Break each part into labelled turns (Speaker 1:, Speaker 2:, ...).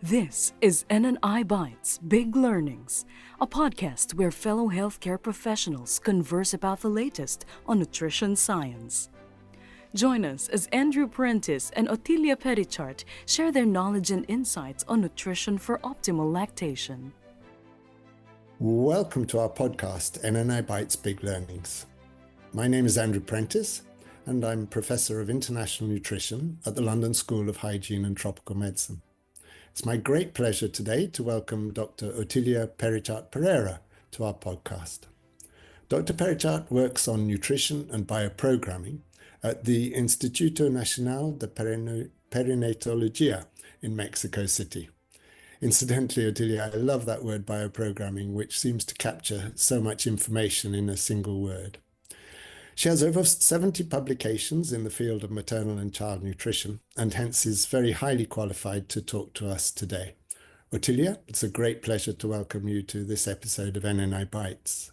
Speaker 1: This is NNI Bites Big Learnings, a podcast where fellow healthcare professionals converse about the latest on nutrition science. Join us as Andrew Prentice and Otilia Perichart share their knowledge and insights on nutrition for optimal lactation.
Speaker 2: Welcome to our podcast, NNI Bites Big Learnings. My name is Andrew Prentice, and I'm Professor of International Nutrition at the London School of Hygiene and Tropical Medicine. It's my great pleasure today to welcome Dr. Otilia Perichart-Perera to our podcast. Dr. Perichart works on nutrition and bioprogramming at the Instituto Nacional de Perinatología in Mexico City. Incidentally, Otilia, I love that word bioprogramming, which seems to capture so much information in a single word. She has over 70 publications in the field of maternal and child nutrition, and hence is very highly qualified to talk to us today. Otilia, it's a great pleasure to welcome you to this episode of NNI Bites.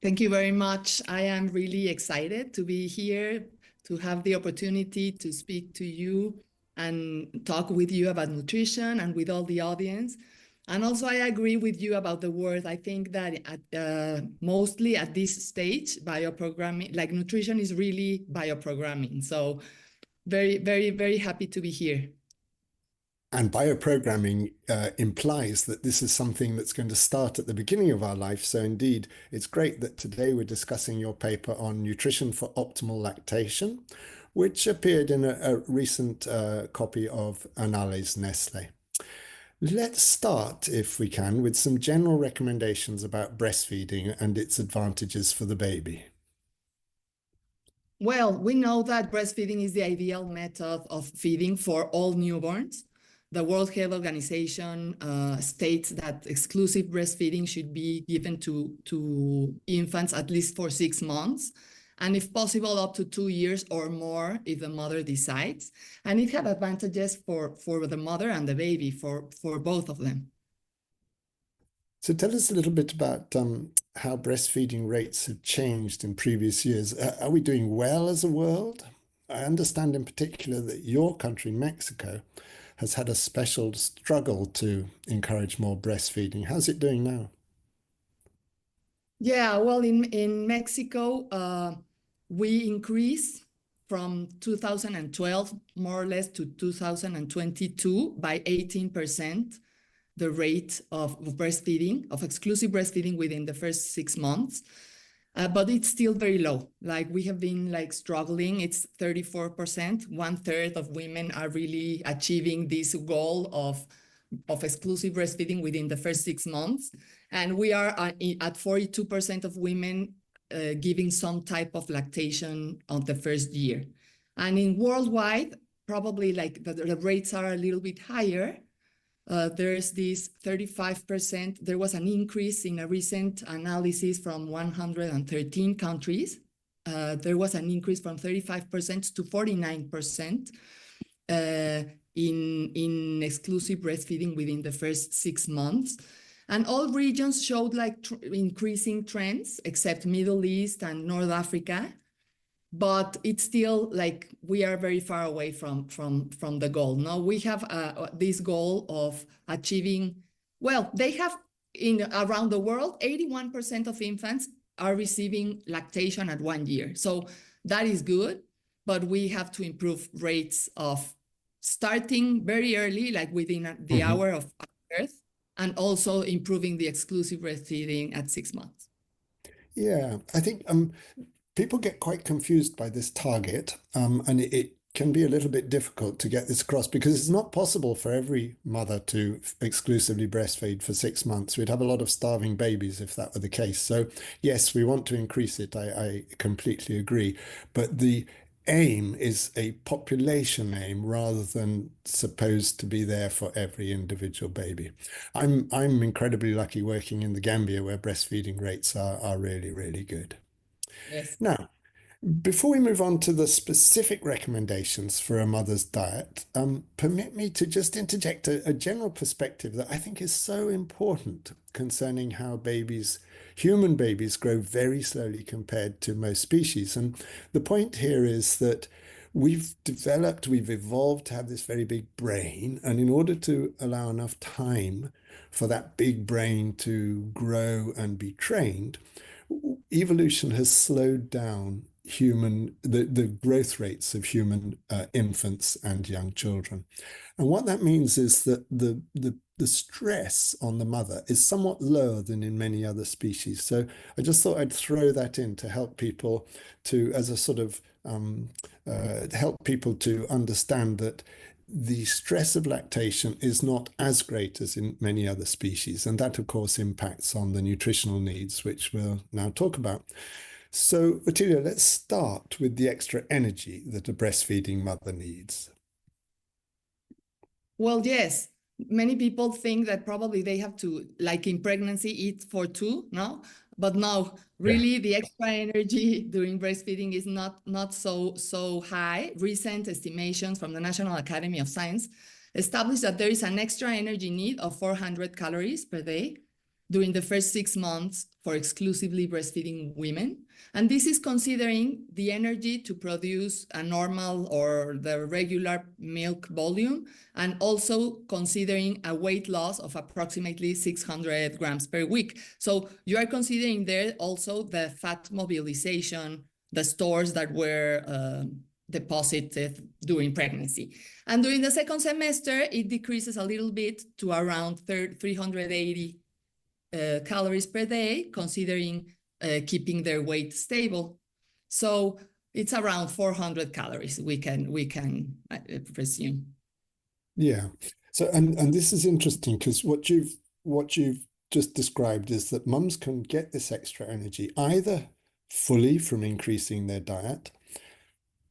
Speaker 3: Thank you very much. I am really excited to be here, to have the opportunity to speak to you and talk with you about nutrition and with all the audience. And also, I agree with you about the word. I think that mostly at this stage, bioprogramming, like nutrition is really bioprogramming. So very, very, very happy to be here.
Speaker 2: And bioprogramming implies that this is something that's going to start at the beginning of our life. So indeed, it's great that today we're discussing your paper on nutrition for optimal lactation, which appeared in a recent copy of Annales Nestlé. Let's start, if we can, with some general recommendations about breastfeeding and its advantages for the baby.
Speaker 3: Well, we know that breastfeeding is the ideal method of feeding for all newborns. The World Health Organization states that exclusive breastfeeding should be given to infants at least for 6 months, and if possible, up to 2 years or more if the mother decides. And it has advantages for the mother and the baby, for both of them.
Speaker 2: So tell us a little bit about how breastfeeding rates have changed in previous years. Are we doing well as a world? I understand in particular that your country, Mexico, has had a special struggle to encourage more breastfeeding. How's it doing now?
Speaker 3: Yeah, well, in Mexico, we increased from 2012, more or less, to 2022 by 18%, the rate of breastfeeding, of exclusive breastfeeding within the first 6 months. But it's still very low. Like we have been struggling. It's 34%. 1/3 of women are really achieving this goal of exclusive breastfeeding within the first 6 months. And we are at 42% of women giving some type of lactation on the first year. And in worldwide, probably the rates are a little bit higher. There's this 35%. There was an increase in a recent analysis from 113 countries. There was an increase from 35% to 49% in exclusive breastfeeding within the first 6 months. And all regions showed increasing trends, except Middle East and North Africa. But it's still we are very far away from the goal. Now we have this goal of achieving, well, they have around the world, 81% of infants are receiving lactation at 1 year. So that is good, but we have to improve rates of starting very early, like within the hour of birth, and also improving the exclusive breastfeeding at 6 months.
Speaker 2: Yeah, I think people get quite confused by this target, and it can be a little bit difficult to get this across because it's not possible for every mother to exclusively breastfeed for 6 months. We'd have a lot of starving babies if that were the case. So yes, we want to increase it. I completely agree. But the aim is a population aim rather than supposed to be there for every individual baby. I'm incredibly lucky working in the Gambia where breastfeeding rates are really, really good.
Speaker 3: Yes.
Speaker 2: Now, before we move on to the specific recommendations for a mother's diet, permit me to just interject a general perspective that I think is so important concerning how human babies grow very slowly compared to most species. And the point here is that we've evolved to have this very big brain. And in order to allow enough time for that big brain to grow and be trained, evolution has slowed down the growth rates of human infants and young children. And what that means is that the stress on the mother is somewhat lower than in many other species. So I just thought I'd throw that in to help people to, as a sort of help people to understand that the stress of lactation is not as great as in many other species. And that, of course, impacts on the nutritional needs, which we'll now talk about. So, Otilia, let's start with the extra energy that a breastfeeding mother needs.
Speaker 3: Well, yes, many people think that probably they have to, like in pregnancy, eat for two, no? But no, really, the extra energy during breastfeeding is not so high. Recent estimations from the National Academy of Science establish that there is an extra energy need of 400 calories per day during the first 6 months for exclusively breastfeeding women. And this is considering the energy to produce a normal or the regular milk volume, and also considering a weight loss of approximately 600 grams per week. So you are considering there also the fat mobilization, the stores that were deposited during pregnancy. And during the second semester, it decreases a little bit to around 380 calories per day, considering keeping their weight stable. So it's around 400 calories we can presume.
Speaker 2: Yeah. So and this is interesting because what you've just described is that mums can get this extra energy either fully from increasing their diet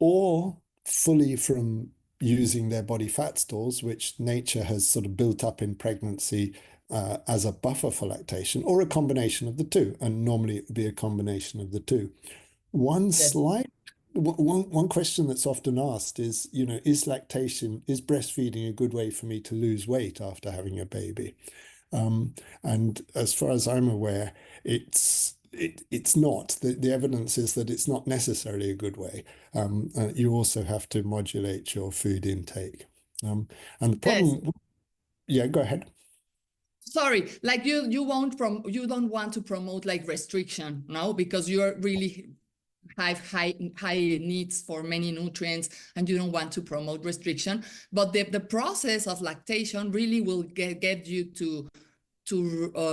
Speaker 2: or fully from using their body fat stores, which nature has sort of built up in pregnancy as a buffer for lactation, or a combination of the two. And normally it would be a combination of the two. One question that's often asked is, is breastfeeding a good way for me to lose weight after having a baby? And as far as I'm aware, it's not. The evidence is that it's not necessarily a good way. You also have to modulate your food intake. And the problem,
Speaker 3: Yes.
Speaker 2: Yeah, go ahead.
Speaker 3: Sorry, like you don't want to promote like restriction, no, because you're really have high needs for many nutrients and you don't want to promote restriction. But the process of lactation really will get you to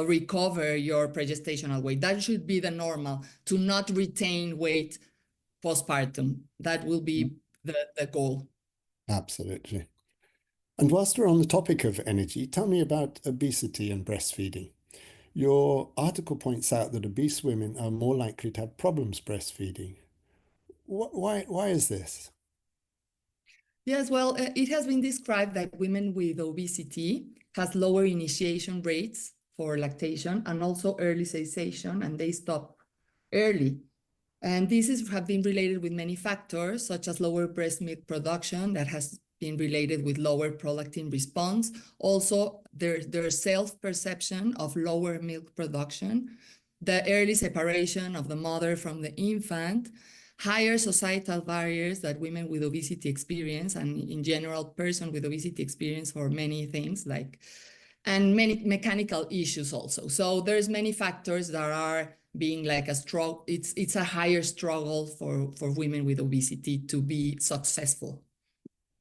Speaker 3: recover your progestational weight. That should be the normal, to not retain weight postpartum. That will be the goal.
Speaker 2: Absolutely. And whilst we're on the topic of energy, tell me about obesity and breastfeeding. Your article points out that obese women are more likely to have problems breastfeeding. Why is this?
Speaker 3: Yes, well, it has been described that women with obesity has lower initiation rates for lactation and also early cessation, and they stop early. And have been related with many factors, such as lower breast milk production that has been related with lower prolactin response. Also, their self-perception of lower milk production, the early separation of the mother from the infant, higher societal barriers that women with obesity experience, and in general, person with obesity experience for many things, and many mechanical issues also. So there's many factors that are being like a struggle. It's a higher struggle for women with obesity to be successful.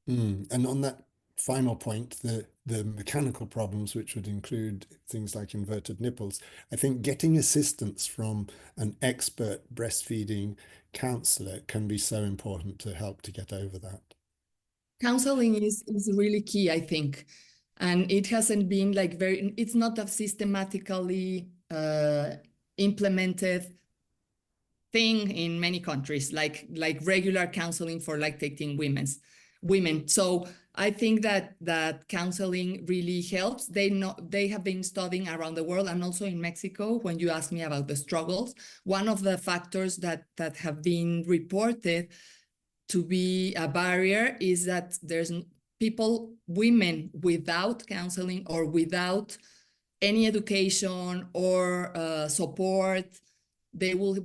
Speaker 2: And on that final point, the mechanical problems, which would include things like inverted nipples, I think getting assistance from an expert breastfeeding counselor can be so important to help to get over that.
Speaker 3: Counseling is really key, I think. And it hasn't been like it's not a systematically implemented thing in many countries, like regular counseling for lactating women. So I think that counseling really helps. They have been studying around the world and also in Mexico. When you ask me about the struggles, one of the factors that have been reported to be a barrier is that there's women without counseling or without any education or support, they will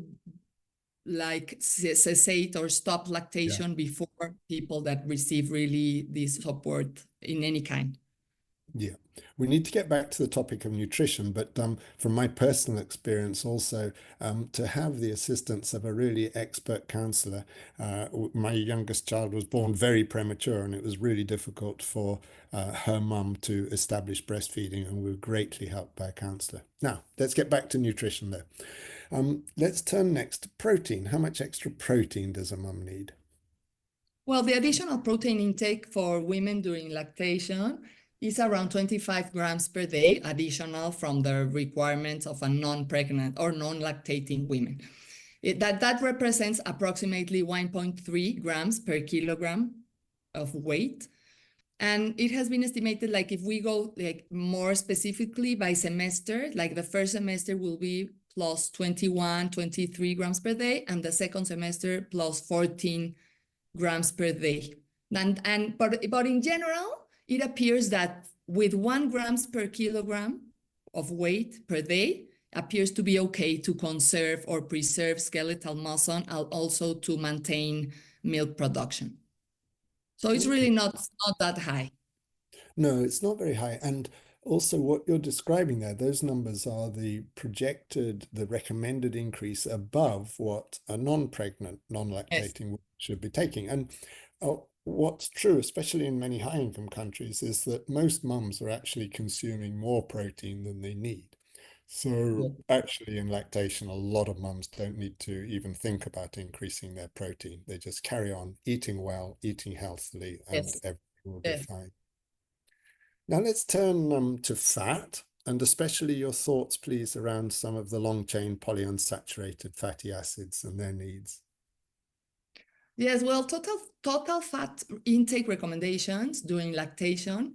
Speaker 3: like cessate or stop lactation before people that receive really this support in any kind.
Speaker 2: Yeah, we need to get back to the topic of nutrition, but from my personal experience also, to have the assistance of a really expert counselor. My youngest child was born very premature, and it was really difficult for her mum to establish breastfeeding, and we were greatly helped by a counselor. Now, let's get back to nutrition though. Let's turn next to protein. How much extra protein does a mum need?
Speaker 3: Well, the additional protein intake for women during lactation is around 25 grams per day, additional from the requirements of a non-pregnant or non-lactating women. That represents approximately 1.3 grams per kilogram of weight. And it has been estimated, like if we go like more specifically by semester, like the first semester will be plus 21, 23 grams per day, and the second semester plus 14 grams per day. But in general, it appears that with 1 grams per kilogram of weight per day appears to be okay to conserve or preserve skeletal muscle and also to maintain milk production. So it's really not that high.
Speaker 2: No, it's not very high. And also what you're describing there, those numbers are the projected, the recommended increase above what a non-pregnant,
Speaker 3: Yes.
Speaker 2: non-lactating woman should be taking. And what's true, especially in many high-income countries, is that most mums are actually consuming more protein than they need. So actually in lactation, a lot of mums don't need to even think about increasing their protein. They just carry on eating well, eating healthily, and
Speaker 3: Yes.
Speaker 2: everything will be
Speaker 3: Yes.
Speaker 2: fine. Now let's turn to fat, and especially your thoughts, please, around some of the long-chain polyunsaturated fatty acids and their needs.
Speaker 3: Yes, well, total fat intake recommendations during lactation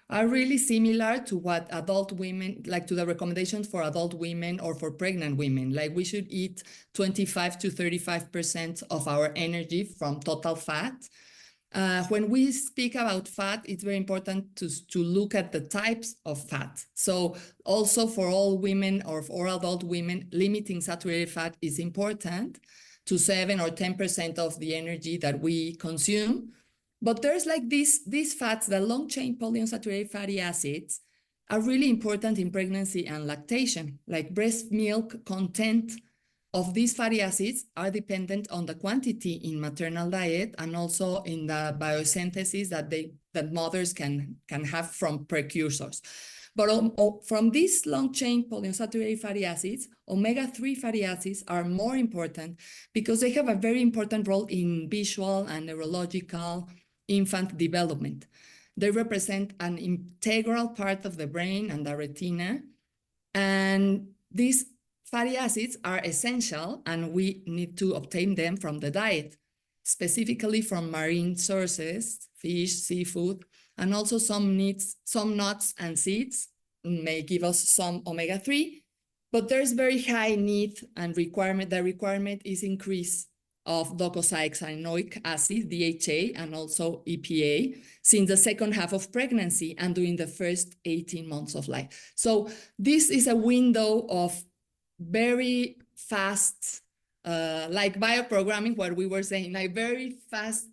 Speaker 3: are really similar to what adult women, like to the recommendations for adult women or for pregnant women. Like we should eat 25 to 35% of our energy from total fat. When we speak about fat, it's very important to look at the types of fat. So also for all women or for adult women, limiting saturated fat is important to 7 or 10% of the energy that we consume. But there's like these fats, the long-chain polyunsaturated fatty acids, are really important in pregnancy and lactation. Like breast milk content of these fatty acids are dependent on the quantity in maternal diet and also in the biosynthesis that mothers can have from precursors. But from these long-chain polyunsaturated fatty acids, omega-3 fatty acids are more important because they have a very important role in visual and neurological infant development. They represent an integral part of the brain and the retina. And these fatty acids are essential, and we need to obtain them from the diet, specifically from marine sources, fish, seafood, and also some nuts and seeds may give us some omega-3, but there's very high need and requirement. The requirement is increase of docosahexaenoic acid, DHA, and also EPA since the second half of pregnancy and during the first 18 months of life. So this is a window of very fast, like bioprogramming, what we were saying, like very fast,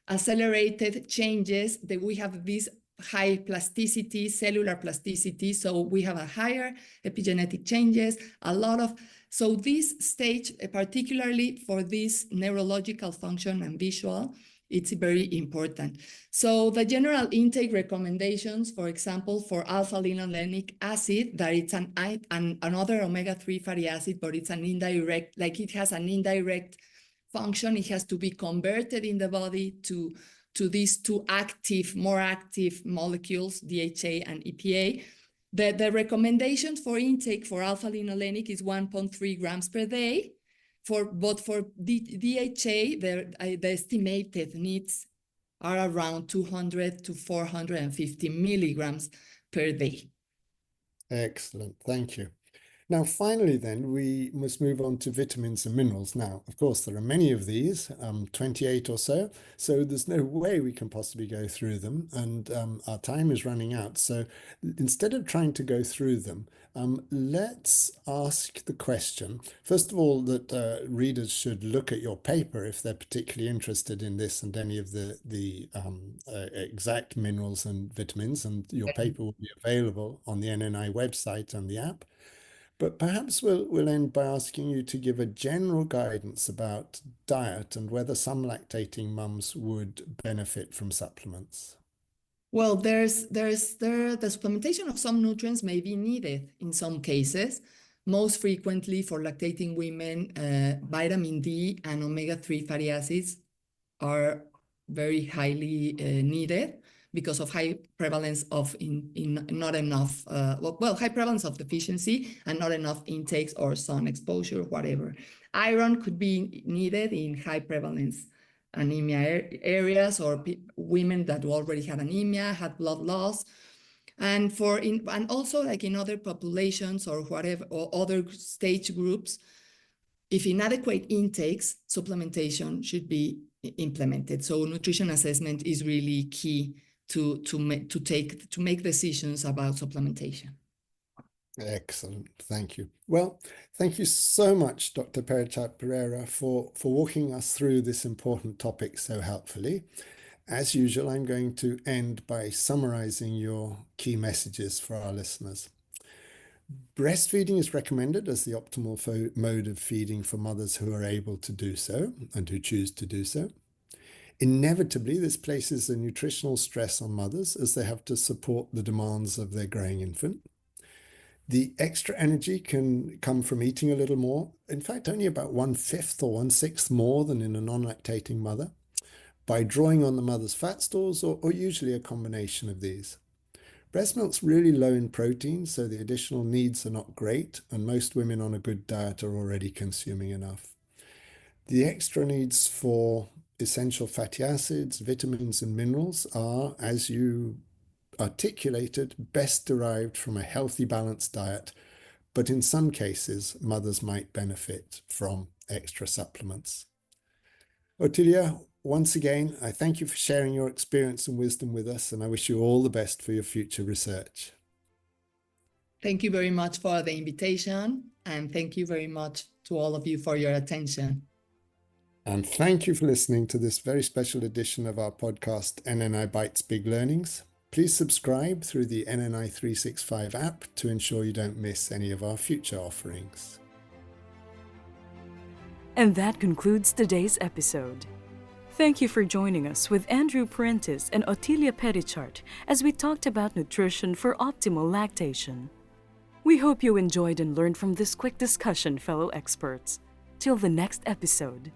Speaker 3: accelerated changes that we have this high plasticity, cellular plasticity. So we have a higher epigenetic changes, a lot of, so this stage, particularly for this neurological function and visual, it's very important. So the general intake recommendations, for example, for alpha-linolenic acid, that it's another omega-3 fatty acid, but it's an indirect, like it has an indirect function. It has to be converted in the body to these two more active molecules, DHA and EPA. The recommendation for intake for alpha-linolenic is 1.3 grams per day. But for DHA, the estimated needs are around 200 to 450 milligrams per day.
Speaker 2: Excellent, thank you. Now, finally, then, we must move on to vitamins and minerals. Now, of course, there are many of these, 28 or so there's no way we can possibly go through them, and our time is running out. So instead of trying to go through them, let's ask the question, first of all, that readers should look at your paper if they're particularly interested in this and any of the exact minerals and vitamins, and your paper will be available on the NNI website and the app. But perhaps we'll end by asking you to give a general guidance about diet and whether some lactating mums would benefit from supplements.
Speaker 3: Well, the supplementation of some nutrients may be needed in some cases. Most frequently for lactating women, vitamin D and omega-3 fatty acids are very highly needed because of high prevalence of not enough, high prevalence of deficiency and not enough intakes or sun exposure, whatever. Iron could be needed in high prevalence anemia areas, or women that already had anemia, had blood loss. And also like in other populations or whatever, or other stage groups, if inadequate intakes, supplementation should be implemented. So nutrition assessment is really key to make decisions about supplementation.
Speaker 2: Excellent. Thank you. Well, thank you so much, Dr. Perichart-Perera, for walking us through this important topic so helpfully. As usual, I'm going to end by summarizing your key messages for our listeners. Breastfeeding is recommended as the optimal mode of feeding for mothers who are able to do so and who choose to do so. Inevitably, this places a nutritional stress on mothers as they have to support the demands of their growing infant. The extra energy can come from eating a little more, in fact, only about 1/5 or 1/6 more than in a non-lactating mother, by drawing on the mother's fat stores or usually a combination of these. Breast milk's really low in protein, so the additional needs are not great, and most women on a good diet are already consuming enough. The extra needs for essential fatty acids, vitamins, and minerals are, as you articulated, best derived from a healthy, balanced diet, but in some cases, mothers might benefit from extra supplements. Otilia, once again, I thank you for sharing your experience and wisdom with us, and I wish you all the best for your future research.
Speaker 3: Thank you very much for the invitation, and thank you very much to all of you for your attention.
Speaker 2: And thank you for listening to this very special edition of our podcast, NNI Bites Big Learnings. Please subscribe through the NNI 365 app to ensure you don't miss any of our future offerings.
Speaker 1: And that concludes today's episode. Thank you for joining us with Andrew Prentice and Otilia Perichart as we talked about nutrition for optimal lactation. We hope you enjoyed and learned from this quick discussion, fellow experts. Till the next episode.